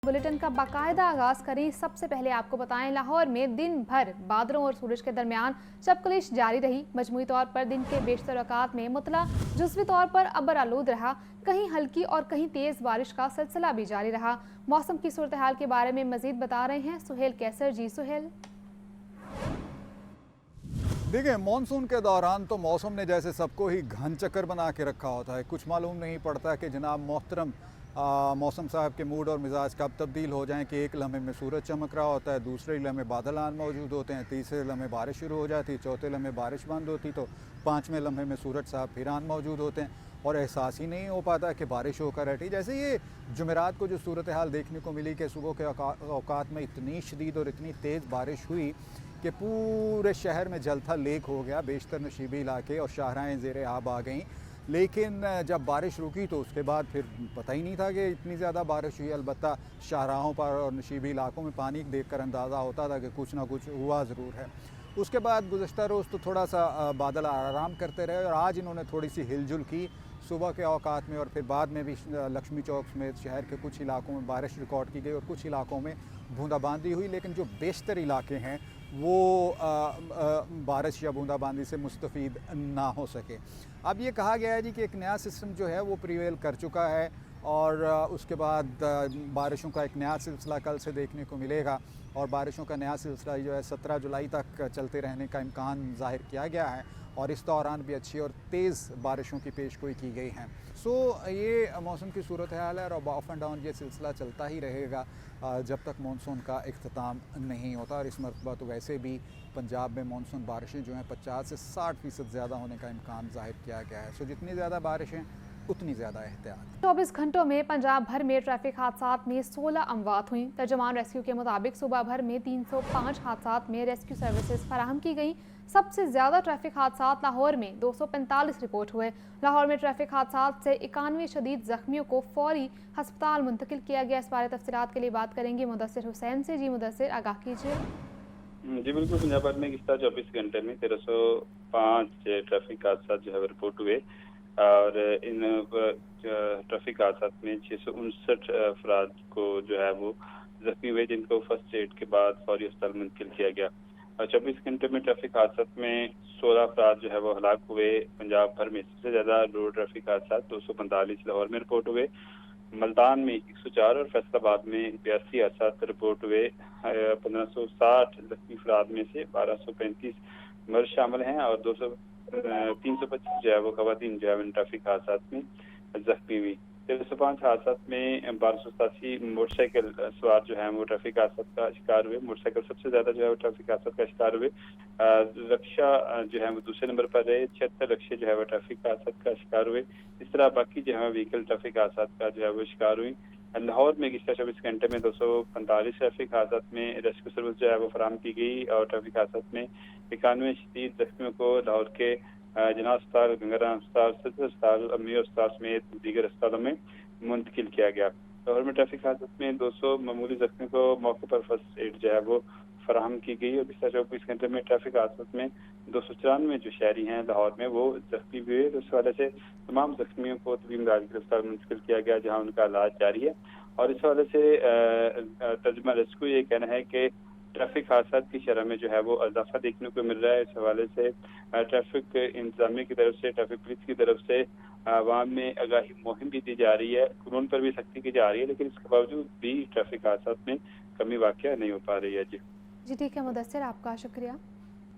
Bulletin का बाकायदा आगाज करें। सबसे पहले आपको बताएं, लाहौर में दिन भर बादलों और सूरज के दरमियान चपकलिश जारी रही। मजमूई तौर पर दिन के बेशतर औकात में मुतला जुज़वी तौर पर अबर आलूद रहा। कहीं हल्की और कहीं तेज बारिश का सिलसिला भी जारी रहा। मौसम की सूरत हाल के बारे में मजीद बता रहे हैं सुहेल कैसर। जी सुहेल। देखिए, मॉनसून के दौरान तो मौसम ने जैसे सबको ही घन चक्कर बना के रखा होता है। कुछ मालूम नहीं पड़ता कि जनाब मोहतरम मौसम साहब के मूड और मिजाज कब तब्दील हो जाएं कि एक लम्हे में सूरज चमक रहा होता है, दूसरे लम्हे बादल आन मौजूद होते हैं, तीसरे लम्हे बारिश शुरू हो जाती, चौथे लम्हे बारिश बंद होती, तो पाँचवें लम्हे में सूरज साहब फिर आन मौजूद होते हैं और एहसास ही नहीं हो पाता कि बारिश होकर हटी। जैसे ये जुमेरात को जो सूरत हाल देखने को मिली कि सुबह के औकात में इतनी शदीद और इतनी तेज़ बारिश हुई कि पूरे शहर में जलथा लेक हो गया। बेशतर नशीबी इलाके और शाहराएँ ज़ेर आब आ गईं, लेकिन जब बारिश रुकी तो उसके बाद फिर पता ही नहीं था कि इतनी ज़्यादा बारिश हुई। अलबत्ता शाहराहों पर और नशीबी इलाकों में पानी देखकर अंदाज़ा होता था कि कुछ ना कुछ हुआ ज़रूर है। उसके बाद गुज़श्ता रोज़ तो थोड़ा सा बादल आराम करते रहे और आज इन्होंने थोड़ी सी हिलजुल की सुबह के औकात में, और फिर बाद में भी लक्ष्मी चौक समेत शहर के कुछ इलाकों में बारिश रिकॉर्ड की गई और कुछ इलाकों में बूंदाबांदी हुई। लेकिन जो बेशतर इलाके हैं वो बारिश या बूंदाबांदी से मुस्तफ़ीद ना हो सके। अब ये कहा गया है जी कि एक नया सिस्टम जो है वो प्रीवेल कर चुका है और उसके बाद बारिशों का एक नया सिलसिला कल से देखने को मिलेगा और बारिशों का नया सिलसिला जो है 17 जुलाई तक चलते रहने का इम्कान ज़ाहिर किया गया है और इस दौरान भी अच्छी और तेज़ बारिशों की पेशगोई की गई है। ये मौसम की सूरत हाल है और अब ऑफ एंड डाउन ये सिलसिला चलता ही रहेगा जब तक मानसून का इख्तिताम नहीं होता। और इस मरतबा तो वैसे भी पंजाब में मानसून बारिशें जो हैं 50 से 60% ज़्यादा होने का इम्कान ज़ाहिर किया गया है। जितनी ज़्यादा बारिशें उतनी ज़्यादा एहतियात। 24 घंटों में पंजाब भर में ट्रैफिक हादसात में 16 अमवात हुई। तर्जुमान रेस्क्यू के मुताबिक सुबह भर में 305 हादसात में रेस्क्यू सर्विसेज फराहम की गई। सबसे ज़्यादा ट्रैफिक हादसात लाहौर में 245 रिपोर्ट हुए। लाहौर में ट्रैफिक हादसात से 91 शदीद जख्मियों को फौरी हस्पताल मुंतकिल किया गया। इस बारे तफसीलात के लिए बात करेंगे मुदस्सिर हुसैन से। जी मुदस्सिर, आगाह कीजिए। जी बिल्कुल, पंजाब भर में पिछले 24 घंटे में 1305 ट्रैफिक हादसा जो है रिपोर्ट हुए और इन ट्रैफिक हादसात में 659 अफराद को जो है वो जख्मी हुए, जिनको फर्स्ट एड के बाद फौरी अस्पताल मुंतकिल किया गया। और 24 घंटे में ट्रैफिक हादसात में 16 अफराद जो है वो हलाक हुए। पंजाब भर में सबसे ज़्यादा रोड ट्रैफिक हादसा 245 लाहौर में रिपोर्ट हुए, मल्तान में 104 और फैसलाबाद में 82 हादसा रिपोर्ट हुए। 1560 जख्मी अफराद में से 1235 मर्द शामिल हैं और 325 जो है वो खवातीन जो है ट्रैफिक हादसा में जख्मी हुई। 305 हादसा में 1287 मोटरसाइकिल सवार जो है वो ट्रैफिक हादसा का शिकार हुए। मोटरसाइकिल सबसे ज्यादा जो है वो ट्रैफिक हादसा का शिकार हुए। रक्षा जो है वो दूसरे नंबर पर रहे, 76 रक्षे जो है वो ट्रैफिक हादसा का शिकार हुए। इस तरह बाकी जो है व्हीकल ट्रैफिक हादसा का जो है वो शिकार हुई। लाहौर में पिछले 24 घंटे में 245 ट्रैफिक हादसा में रेस्क्यू सर्विस जो है वो फराहम की गई और ट्रैफिक हादसा में 91 शदीद जख्मियों को लाहौर के जना अस्पताल, गंगाराम अस्पताल, सदर अस्पताल, अमीर अस्पताल समेत दीगर अस्पतालों में मुंतकिल किया गया। लाहौर में ट्रैफिक हादसा में 200 मामूली जख्मी को मौके पर फर्स्ट एड जो है वो फराहम की गई और पिछले 24 घंटे में ट्रैफिक हादसा में 294 जो शहरी हैं लाहौर में वो जख्मी हुए। तो इस हवाले से तमाम जख्मियों को तबीब इमदाद के अस्पताल मुंतकिल किया गया जहाँ उनका इलाज जारी है। और इस हवाले से तर्जुमा रेस्क्यू ये कहना है कि ट्रैफिक हादसा की शरह में जो है वो इजाफा देखने को मिल रहा है। इस हवाले से ट्रैफिक इंतजामिया की तरफ से, ट्रैफिक पुलिस की तरफ से आवाम में आगाही मुहिम भी दी जा रही है, कानून पर भी सख्ती की जा रही है, लेकिन इसके बावजूद भी ट्रैफिक हादसा में कमी वाक़या नहीं हो पा रही है। जी ठीक है मुदस्सिर, आपका शुक्रिया।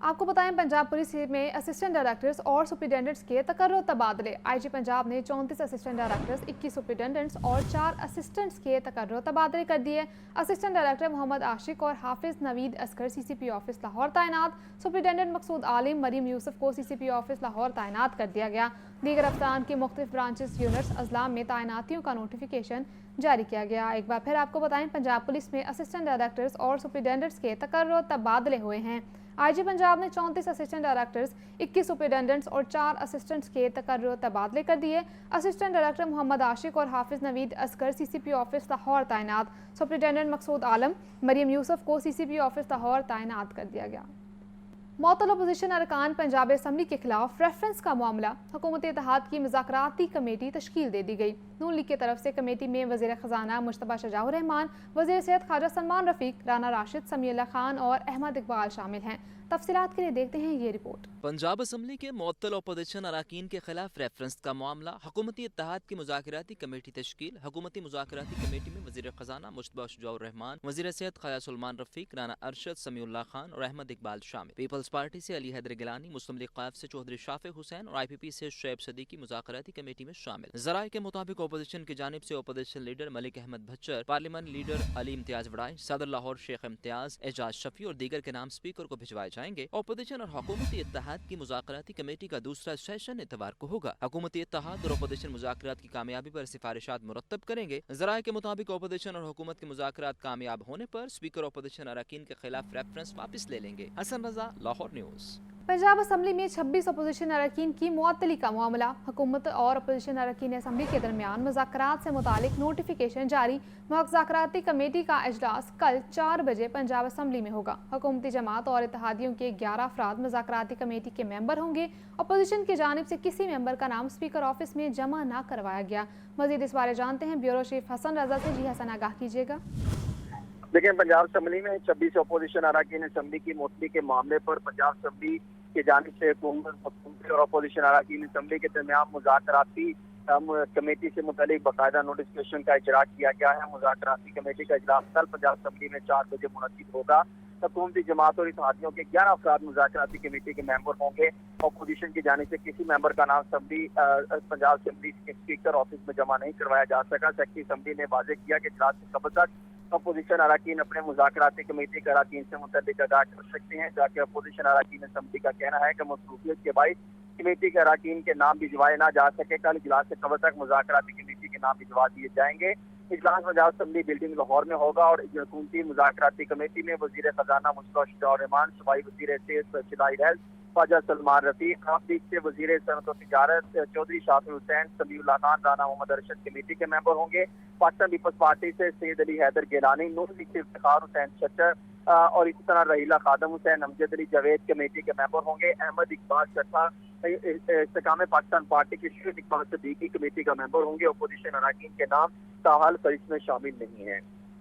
आपको बताएं, पंजाब पुलिस में असिस्टेंट डायरेक्टर्स और सुपरिटेंडेंट्स के तकर्रुर तबादले। आईजी पंजाब ने 34 असिस्टेंट डायरेक्टर्स, 21 सुपरिटेंडेंट्स और 4 असिस्टेंट्स के तकर्रुर तबादले कर दिए। असिस्टेंट डायरेक्टर मोहम्मद आशिक और हाफिज नवीद असगर सीसीपी ऑफिस लाहौर तैनात। सुपरिटेंडेंट मकसूद आलिम मरीम यूसुफ को सीसीपी ऑफिस लाहौर तैनात कर दिया गया। दीगर अफसरान की मुख्तलिफ ब्रांचेस यूनिट्स अजलाम में तैनातियों का नोटिफिकेशन जारी किया गया। एक बार फिर आपको बताएं, पंजाब पुलिस में असिस्टेंट डायरेक्टर्स और सुपरिटेंडेंट्स के तकर्रुर तबादले हुए हैं। आईजी पंजाब ने 34 असिस्टेंट डायरेक्टर्स, 21 सुपरिटेंडेंट्स और 4 असिस्टेंट्स के तकर्रुर तबादले कर दिए। असिस्टेंट डायरेक्टर मोहम्मद आशिक और हाफिज नवीद असगर सीसीपी ऑफिस लाहौर तैनात। सुपरिटेंडेंट मकसूद आलम मरीम यूसुफ को सीसीपी ऑफिस लाहौर तैनात कर दिया गया। मुअत्तल अपोजिशन अरकान पंजाब असम्बली के खिलाफ रेफरेंस का मामला, हुकूमत इत्तेहाद की मुज़ाकराती कमेटी तश्कील दे दी गई। नून लीग की तरफ से कमेटी में वज़ीर ख़ज़ाना मुश्तबा शजाउर रहमान, वज़ीर सेहत ख्वाजा सलमान रफ़ीक, राना राशिद, समीउल्लाह खान और अहमद इकबाल शामिल हैं। तफसीलात के लिए देखते हैं ये रिपोर्ट। पंजाब असम्बली के मुअत्तल अपोजिशन अरकान के खिलाफ रेफरेंस का मामला, हुकूमती इत्तेहाद की मुज़ाकराती कमेटी तश्कील। हुकूमती मुज़ाकराती कमेटी में वज़ीर ख़ज़ाना मुश्तबा शजाउर रहमान, वज़ीर सेहत ख्वाजा सलमान रफ़ीक, राना अरशद, समीउल्लाह खान और अहमद इकबाल शामिल। पीपल्स पार्टी से अली हैदर गिलानी, मुस्लिम लीग क़ायद से चौधरी शाफे हुसैन और IPP से शुएब सदीकी मुज़ाकराती कमेटी में शामिल। ज़राए के मुताबिक अपोजिशन की जानिब से opposition leader Malik Ahmad Bhachar, parliament leader Ali Imtiaz वड़ाई, सदर लाहौर शेख इम्तियाज, एजाज शफी और दीगर के नाम स्पीकर को भिजवाए जाएंगे। अपोजिशन और हुकूमती इत्तेहाद की मुज़ाकराती कमेटी का दूसरा सेशन इतवार को होगा। हुकूमती इत्तेहाद और अपोजिशन मुज़ाकरात की कामयाबी पर सिफारिशात मुरतब करेंगे। ज़राए के मुताबिक अपोजिशन और हुकूमत के मुज़ाकरात कामयाब होने पर स्पीकर अपोजिशन अरकान के खिलाफ रेफरेंस वापस ले लेंगे। हसन रजा, लाहौर न्यूज़। पंजाब असम्बली में 26 अपोजिशन अरकान की मुअत्तली का मामला, हुकूमत और अपोजिशन अरकान असम्बली के दरमियान मुज़ाकरात से मुतालिक नोटिफिकेशन जारी। मुज़ाकराती कमेटी का इजलास कल 4 बजे पंजाब असम्बली में होगा। हुकूमती जमात और इत्तेहादियों के 11 अफराद मुज़ाकराती कमेटी के मेंबर होंगे। अपोजिशन की जानिब से किसी मेंबर का नाम स्पीकर ऑफिस में जमा न करवाया गया। मज़ीद इस बारे जानते हैं ब्यूरो चीफ हसन रजा से। जी हसन, आगाह कीजिएगा। देखिए, पंजाब असम्बली में 26 अपोजिशन अरकान असम्बली की मुअत्तली के मामले पर पंजाब असम्बली की जानिब से हुकूमत और अपोजिशन अरकान असम्बली के दरमियान मुज़ाकराती कमेटी से मुतालिक बाकायदा नोटिफिकेशन का इजरा किया गया है। मुज़ाकराती कमेटी का इजलास कल पंजाब असम्बली में 4 बजे मुनक्किद होगा। हुकूमती जमात और इत्तेहादियों के 11 अफराद मुज़ाकराती कमेटी के मेंबर होंगे। अपोजिशन की जानिब से किसी मेंबर का नाम पंजाब असम्बली के स्पीकर ऑफिस में जमा नहीं करवाया जा सका। सेक्रेटरी असम्बली ने वाज़ेह किया कि इजलास से कबल तक अपोजिशन अरकान अपने मुज़ाकराती कमेटी के अरकान से मुतल्लिक आगाह कर सकते हैं, जाके अपोजिशन अरकान असम्बली का कहना है कि मसरूफियत के बाइस कमेटी के अरकान के नाम भिजवाए ना जा सके। कल इजलास से कबल तक मुज़ाकराती कमेटी के नाम भिजवा दिए जाएंगे। इजलास पंजाब असम्बली बिल्डिंग लाहौर में होगा और हुकूमती मुज़ाकराती कमेटी में वज़ीर ख़ज़ाना मुश्तबा शजाउर रहमान, सूबाई वज़ीर सेहत फिदाई हेल्थ ख्वाजा सलमान रफ़ीक, आप लीग से वज़ीर सनअत और तिजारत चौधरी शाफी हुसैन, समीउल्लाह खान, राना मोहम्मद अरशद कमेटी के मेंबर होंगे। पाकिस्तान पीपल्स पार्टी से सैयद अली हैदर गिलानी, नून लीग से इफ्तिखार हुसैन चच्चर और इसी तरह रहीला खादम हुसैन, अमजद अली जावेद कमेटी के मेंबर होंगे। अहमद इकबाल चट्टा इस्तेकाम पाकिस्तान पार्टी के शुएब इकबाल सदीकी कमेटी का मेंबर होंगे। अपोजिशन अरकान के नाम ताहाल फरिश्त में शामिल नहीं है।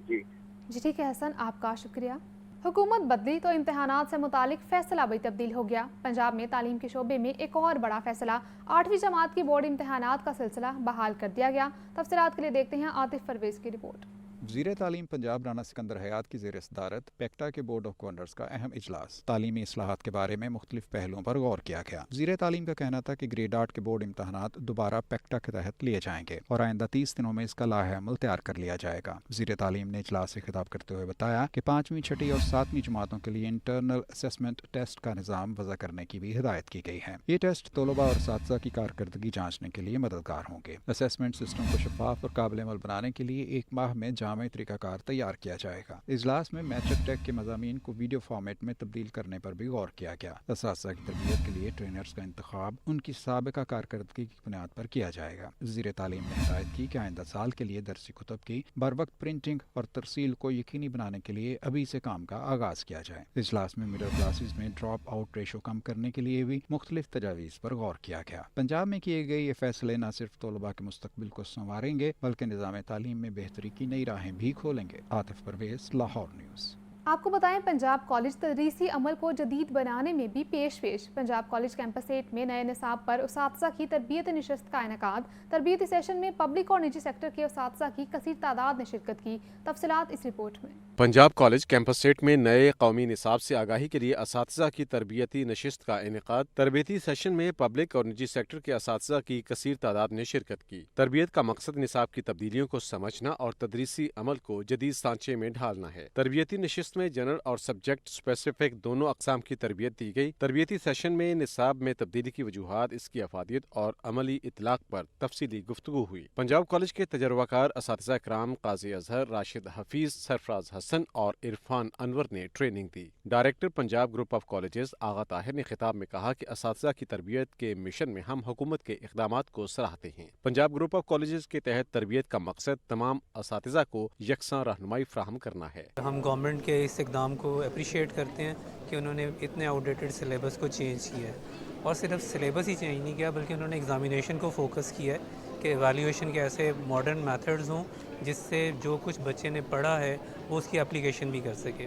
जी ठीक है हसन, आपका शुक्रिया। हुकूमत बदली तो इम्तहानात से मुतालिक फैसला भी तब्दील हो गया। पंजाब में तालीम के शोबे में एक और बड़ा फैसला, 8वीं जमात की बोर्ड इम्तहानात का सिलसिला बहाल कर दिया गया। तफसीलात के लिए देखते हैं आतिफ परवेज की रिपोर्ट। वज़ीर तालीम पंजाब राना सिकंदर हयात की ज़ेर सदारत पेक्टा के बोर्ड ऑफ गवर्नर्स का अहम इजलास। तालीमी इस्लाहात के बारे में मुख्तलिफ पहलुओं पर गौर किया गया। वज़ीर तालीम का कहना था कि ग्रेड 8 के बोर्ड इम्तहानात दोबारा पेक्टा के तहत लिए जाएंगे और आइंदा 30 दिनों में इसका लाहे अमल तैयार कर लिया जाएगा। वज़ीर तालीम ने इजलास से खिताब करते हुए बताया कि 5वीं, 6वीं और 7वीं जमातों के लिए इंटरनल असेसमेंट टेस्ट का निज़ाम वज़ा करने की भी हिदायत की गई है। ये टेस्ट तलबा और साथीज़ा की कारकर्दगी जाँचने के लिए मददगार होंगे। असेसमेंट सिस्टम को शफाफ और काबिल अमल बनाने के लिए 1 माह में जामे तरीकाकार तैयार किया जाएगा। इजलास में मैट्रिक टेक के मज़ामीन को वीडियो फॉर्मेट में तब्दील करने पर भी गौर किया गया। असातिज़ा की तरबियत के लिए ट्रेनर्स का इंतखाब उनकी साबिका कारकर्दगी की बुनियाद पर किया जाएगा। वज़ीर तालीम ने हिदायत की कि आइंदा साल के लिए दरसी कुतब की बरवक्त प्रिंटिंग और तरसील को यकीनी बनाने के लिए अभी से काम का आगाज किया जाए। इजलास में मिडल क्लासेस में ड्रॉप आउट रेशो कम करने के लिए भी मुख्तलिफ तजावीज़ पर गौर किया गया। पंजाब में किए गए ये फैसले न सिर्फ तलबा के मुस्तकबिल को संवारेंगे बल्कि निज़ाम तालीम में बेहतरी की नई राहें भी खोलेंगे। आतिफ परवेज, लाहौर न्यूज़। आपको बताएं, पंजाब कॉलेज तदरीसी अमल को जदीद बनाने में भी पेश। पंजाब कॉलेज कैंपस 8 में नए निसाब पर उसातिज़ा की तरबियत नशिस्त का इनेकाद। तरबियती सेशन में पब्लिक और निजी सेक्टर के उसातिज़ा की कसीर तादाद ने शिरकत की। तफसीलात इस रिपोर्ट में। पंजाब कॉलेज कैंपस 8 में नए कौमी निसाब से आगाही के लिए उसातिज़ा की तरबियती नशिस्त का इनेकाद। तरबियती सेशन में पब्लिक और निजी सेक्टर के उसातिज़ा की कसीर तादाद ने शिरकत की। तरबियत का मकसद निसाब की तब्दीलियों को समझना और तदरीसी अमल को जदीद सांचे में ढालना है। तरबियती नशिस्त में जनरल और सब्जेक्ट स्पेसिफिक दोनों अकसाम की तरबियत दी गई। तरबियती सेशन में निसाब में तब्दीली की वजूहात, इसकी अफादियत और अमली इतलाक पर तफसीली गुफ्तगू हुई। पंजाब कॉलेज के तजर्बाकार असातिज़ा इकराम काजी अजहर, राशिद हफीज, सरफराज हसन और इरफान अनवर ने ट्रेनिंग दी। Director Punjab group of colleges Agha Tahir ने खिताब में कहा कि असातिज़ा की तरबियत के मिशन में हम हुकूमत के इक़दामात को सराहते हैं। पंजाब ग्रुप ऑफ कॉलेजेस के तहत तरबियत का मकसद तमाम असातिज़ा को यकसा रहनुमाई फ्राहम करना है। हम गवर्नमेंट के इस इक़दाम को अप्रिशिएट करते हैं कि उन्होंने इतने आउटडेटेड सिलेबस को चेंज किया है, और सिर्फ सिलेबस ही चेंज नहीं किया बल्कि उन्होंने एग्ज़ामिनेशन को फोकस किया है कि एवेल्यूएशन के ऐसे मॉडर्न मेथड्स हों जिससे जो कुछ बच्चे ने पढ़ा है वो उसकी एप्लीकेशन भी कर सके।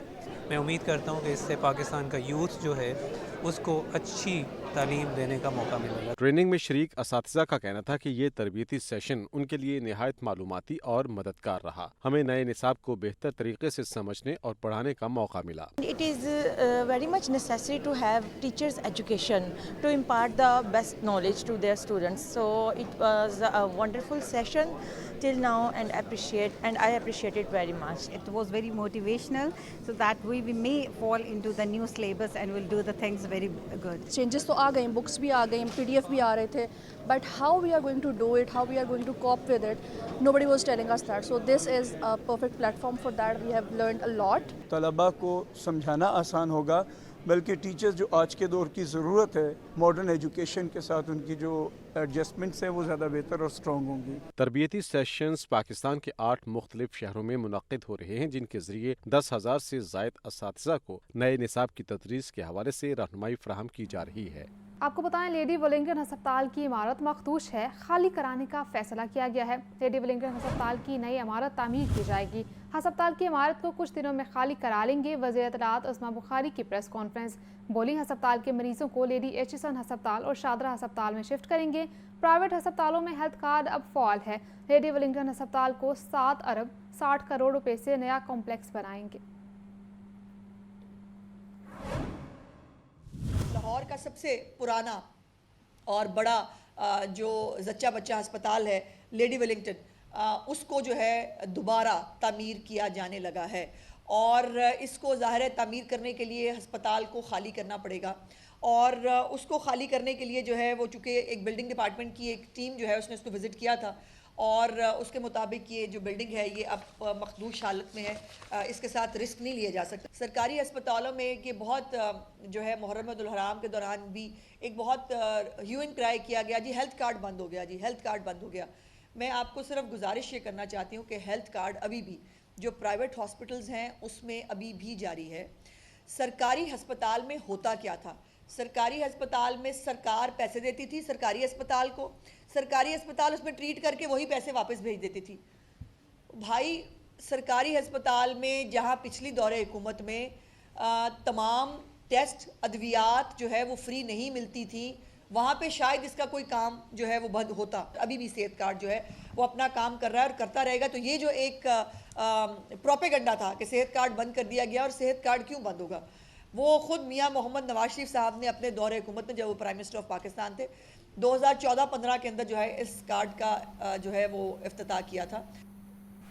मैं उम्मीद करता हूँ कि इससे पाकिस्तान का यूथ जो है उसको अच्छी तालीम देने का मौका मिलेगा। ट्रेनिंग में शरीक असातिज़ा का कहना था कि ये तरबियती सेशन उनके लिए निहायत मालूमाती और मददगार रहा। हमें नए निसाब को बेहतर तरीके से समझने और पढ़ाने का मौका मिला। It is very much necessary to have teachers' education to impart the best knowledge to their students. So it was a wonderful session till now, and I appreciate it very much. It was very motivational, so that we may fall into the new syllabus and will do the things very good. Changes तो आ गए, books भी आ गई, PDF भी आ रहे थे, but how we are going to do it, how we are going to cope with it, nobody was telling us that. So this is a perfect platform for that. We have learned a lot. तलबा को समझाना आसान होगा, बल्कि teachers जो आज के दौर की ज़रूरत है मॉडर्न एजुकेशन के साथ उनकी जो एडजस्टमेंट्स है वो ज़्यादा बेहतर और स्ट्रॉन्ग होंगी। तरबियती सेशंस पाकिस्तान के 8 मुख्तलिफ शहरों में मुनक्किद हो रहे हैं, जिनके ज़रिए 10,000 से ज़ायद असातिज़ा को नए निसाब की तदरीस के हवाले से रहनुमाई फराहम की जा रही है। आपको बताएं, लेडी वेलिंगटन अस्पताल की इमारत मखदूश है, खाली कराने का फैसला किया गया है। लेडी वेलिंगटन अस्पताल की नई इमारत तामीर की जाएगी। अस्पताल की इमारत को कुछ दिनों में खाली करा लेंगे। वज़ीर इत्तलात उस्मा बुखारी की प्रेस कॉन्फ्रेंस। बोली, अस्पताल के मरीजों को लेडी एचिसन अस्पताल और शादरा अस्पताल में शिफ्ट करेंगे। प्राइवेट अस्पतालों में हेल्थ कार्ड अब फ़ाल है। लेडी वेलिंगटन अस्पताल को 7 अरब 60 करोड़ रुपए से नया कॉम्प्लेक्स बनाएंगे। लाहौर का सबसे पुराना और बड़ा जो जच्चा बच्चा अस्पताल है लेडी वेलिंगटन, उसको जो है दोबारा तामीर किया जाने लगा है, और इसको ज़ाहिर है तामीर करने के लिए अस्पताल को खाली करना पड़ेगा। और उसको खाली करने के लिए जो है वो चूँकि एक बिल्डिंग डिपार्टमेंट की एक टीम जो है उसने उसको विज़िट किया था, और उसके मुताबिक ये जो बिल्डिंग है ये अब मखदूश हालत में है, इसके साथ रिस्क नहीं लिया जा सकता। सरकारी अस्पतालों में ये बहुत जो है मुहर्रम अल हराम के दौरान भी एक बहुत ह्यू एंड क्राई किया गया, जी हेल्थ कार्ड बंद हो गया, जी हेल्थ कार्ड बंद हो गया। मैं आपको सिर्फ गुजारिश ये करना चाहती हूँ कि हेल्थ कार्ड अभी भी जो प्राइवेट हॉस्पिटल्स हैं उसमें अभी भी जारी है। सरकारी अस्पताल में होता क्या था, सरकारी अस्पताल में सरकार पैसे देती थी सरकारी अस्पताल को, सरकारी अस्पताल उसमें ट्रीट करके वही पैसे वापस भेज देती थी। भाई सरकारी अस्पताल में जहाँ पिछली दौरे हुकूमत में तमाम टेस्ट अद्वियात जो है वो फ्री नहीं मिलती थी, वहाँ पे शायद इसका कोई काम जो है वो बंद होता। अभी भी सेहत कार्ड जो है वो अपना काम कर रहा है और करता रहेगा। तो ये जो एक प्रोपेगेंडा था कि सेहत कार्ड बंद कर दिया गया, और सेहत कार्ड क्यों बंद होगा, वो खुद मियां मोहम्मद नवाज शरीफ साहब ने अपने दौरे हुकूमत में जब वो प्राइम मिनिस्टर ऑफ पाकिस्तान थे 2014-15 के अंदर जो है इस कार्ड का जो है वो इफ्तिताह किया था।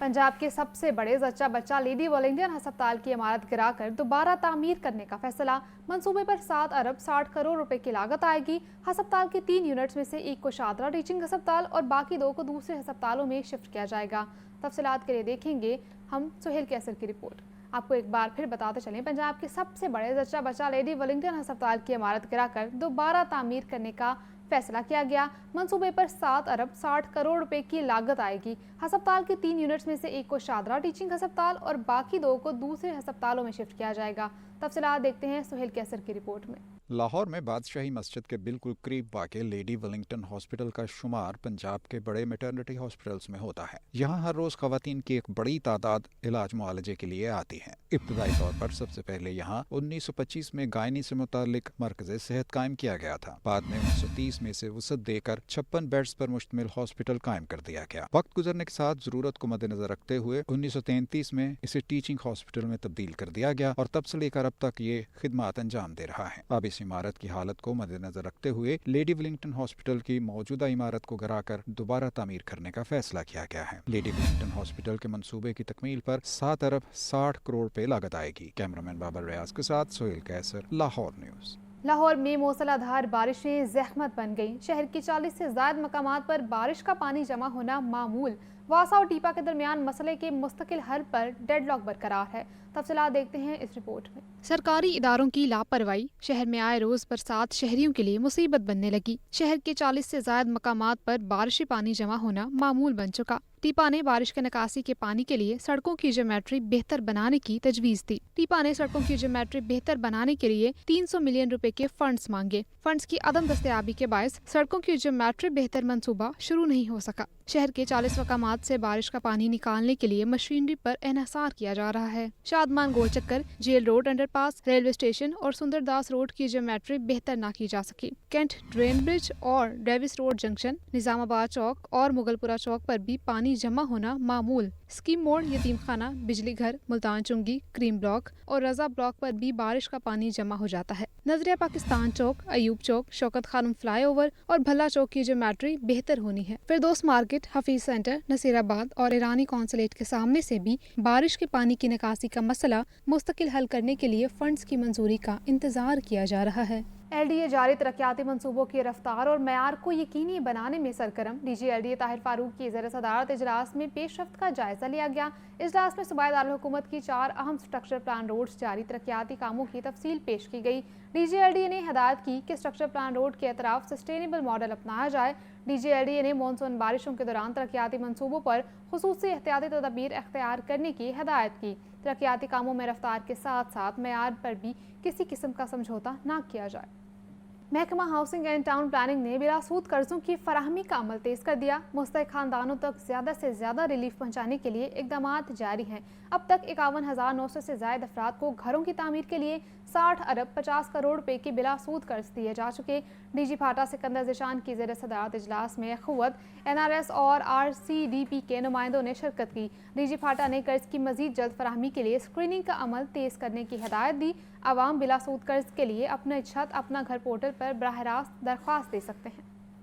पंजाब के सबसे बड़े जच्चा बच्चा लेडी वेलिंगटन अस्पताल की इमारत गिराकर दोबारा तामीर करने का फैसला। मंसूबे पर 7 अरब 60 करोड़ रुपए की लागत आएगी। अस्पताल के 3 यूनिट्स में से एक को शादरा टीचिंग अस्पताल और बाकी 2 को दूसरे अस्पतालों में शिफ्ट किया जाएगा। तफसीलात के लिए देखेंगे हम सुहेल कैसर की रिपोर्ट। आपको एक बार फिर बताते चलें, पंजाब के सबसे बड़े जच्चा बच्चा लेडी वेलिंगटन अस्पताल की इमारत गिराकर दोबारा तामीर करने का फैसला किया गया। मंसूबे पर 7 अरब 60 करोड़ रुपए की लागत आएगी। अस्पताल के 3 यूनिट्स में से एक को शादरा टीचिंग अस्पताल और बाकी 2 को दूसरे अस्पतालों में शिफ्ट किया जाएगा। तफसीलात देखते हैं सुहेल कैसर की रिपोर्ट में। लाहौर में बादशाही मस्जिद के बिल्कुल करीब वाक़े लेडी वेलिंगटन हॉस्पिटल का शुमार पंजाब के बड़े मैटरनिटी हॉस्पिटल्स में होता है। यहाँ हर रोज़ ख़वातीन की एक बड़ी तादाद इलाज मुआलजे के लिए आती है। इब्तदाई तौर पर सबसे पहले यहाँ 1925 में गायनी से मुतालिक मरकज़ सेहत कायम किया गया था। बाद में 1930 में से वसअत देकर 56 बेड्स पर मुश्तमिल हॉस्पिटल कायम कर दिया गया। वक्त गुजरने के साथ ज़रूरत को मद्देनजर रखते हुए 1933 में इसे टीचिंग हॉस्पिटल में तब्दील कर दिया गया और तब से लेकर अब तक ये खिदमात अंजाम दे रहा है। अब इस इमारत की हालत को मद्देनजर रखते हुए लेडी वेलिंगटन हॉस्पिटल की मौजूदा इमारत को गिराकर दोबारा तामीर करने का फैसला किया गया है। लेडी वेलिंगटन हॉस्पिटल के मंसूबे की तकमील पर 7 अरब 60 करोड़ रुपए लागत आएगी। कैमरामैन बाबर रियाज के साथ सोहेल कैसर, लाहौर न्यूज़। लाहौर में मूसलाधार बारिशें ज़हमत बन गईं। शहर की 40 से ज़ायद मकामात पर बारिश का पानी जमा होना मामूल। वासा और टीपा के दरमियान मसले के मुस्तकिल हल पर डेडलॉक बरकरार है। तफसीलात देखते हैं इस रिपोर्ट में। सरकारी इदारों की लापरवाही, शहर में आए रोज बरसात शहरियों के लिए मुसीबत बनने लगी। शहर के 40 से ज्यादा मकामात पर बारिशी पानी जमा होना मामूल बन चुका। टीपा ने बारिश के निकासी के पानी के लिए सड़कों की ज्योमेट्री बेहतर बनाने की तजवीज दी। टीपा ने सड़कों की ज्योमेट्री बेहतर बनाने के लिए 300 मिलियन रुपए के फंड्स मांगे। फंड्स की अदम दस्तयाबी के बायस सड़कों की ज्योमेट्री बेहतर मंसूबा शुरू नहीं हो सका। शहर के 40 मकामात से बारिश का पानी निकालने के लिए मशीनरी पर एहसार किया जा रहा है। शादमान गोल चक्कर, jail road underpass, railway station और सुंदरदास रोड की ज्योमेट्री बेहतर ना की जा सकी। कैंट ड्रेन ब्रिज और डेविस रोड जंक्शन, निजामाबाद चौक और मुगलपुरा चौक पर भी पानी जमा होना मामूल। स्कीम मोड़, यतीम खाना, बिजली घर, मुल्तान चुंगी, क्रीम ब्लॉक और रजा ब्लॉक पर भी बारिश का पानी जमा हो जाता है। नजरिया पाकिस्तान चौक, अयूब चौक, शौकत खानम फ्लाईओवर और भल्ला चौक की ज्योमेट्री बेहतर होनी है। फिरदौस मार्केट, हफीज सेंटर, नसीराबाद और ईरानी कॉन्सुलेट के सामने से भी बारिश के पानी की निकासी का मसला मुस्तकिल हल करने के लिए फंड्स की मंजूरी का इंतजार किया जा रहा है। LDA जारी तरक्याती मंसूबों की रफ्तार और मयार को यकीनी बनाने में सरगर्म। DG LDA ताहिर फारूक की ज़ेर सदारत इजलास में पेशरफ्त का जायजा लिया गया। इजलास में सूबाई दारुल हुकूमत की 4 अहम स्ट्रक्चर प्लान रोड्स जारी तरक्याती कामों की तफसील पेश की गई। DG LDA ने हदायत की कि स्ट्रक्चर प्लान रोड के अतराफ सस्टेनेबल मॉडल अपनाया जाए। DG LDA ने मानसून बारिशों के दौरान तरक्याती मंसूबों पर खुसूसी एहतियाती तदबीर अख्तियार करने की हदायत की। तरक्याती कामों में रफ्तार के साथ साथ मयार पर भी किसी किस्म का समझौता न किया जाए। महकमा हाउसिंग एंड टाउन प्लानिंग ने बिला सूद कर्जों की फराहमी का अमल तेज कर दिया। मुस्तहिक खानदानों तक ज़्यादा से ज़्यादा रिलीफ पहुँचाने के लिए इकदामात जारी हैं। अब तक 51,900 से ज़ायद अफराद को घरों की तामीर के लिए 60 अरब 50 करोड़ रुपए के बिला सूद कर्ज दिए जा चुके। DG फाटा सिकंदर ज़िशान की ज़ेर सदारत इजलास में अखुवत, NRS और RCDP के नुमाइंदों ने शिरकत की। DG फाटा ने कर्ज की मजीद जल्द फराहमी के लिए स्क्रीनिंग का अमल तेज़ करने की हिदायत दी। आवाम बिला सूद कर्ज के लिए अपने छत अपना घर पोर्टल पर बराह रास्त दरख्वास्त दे सकते हैं।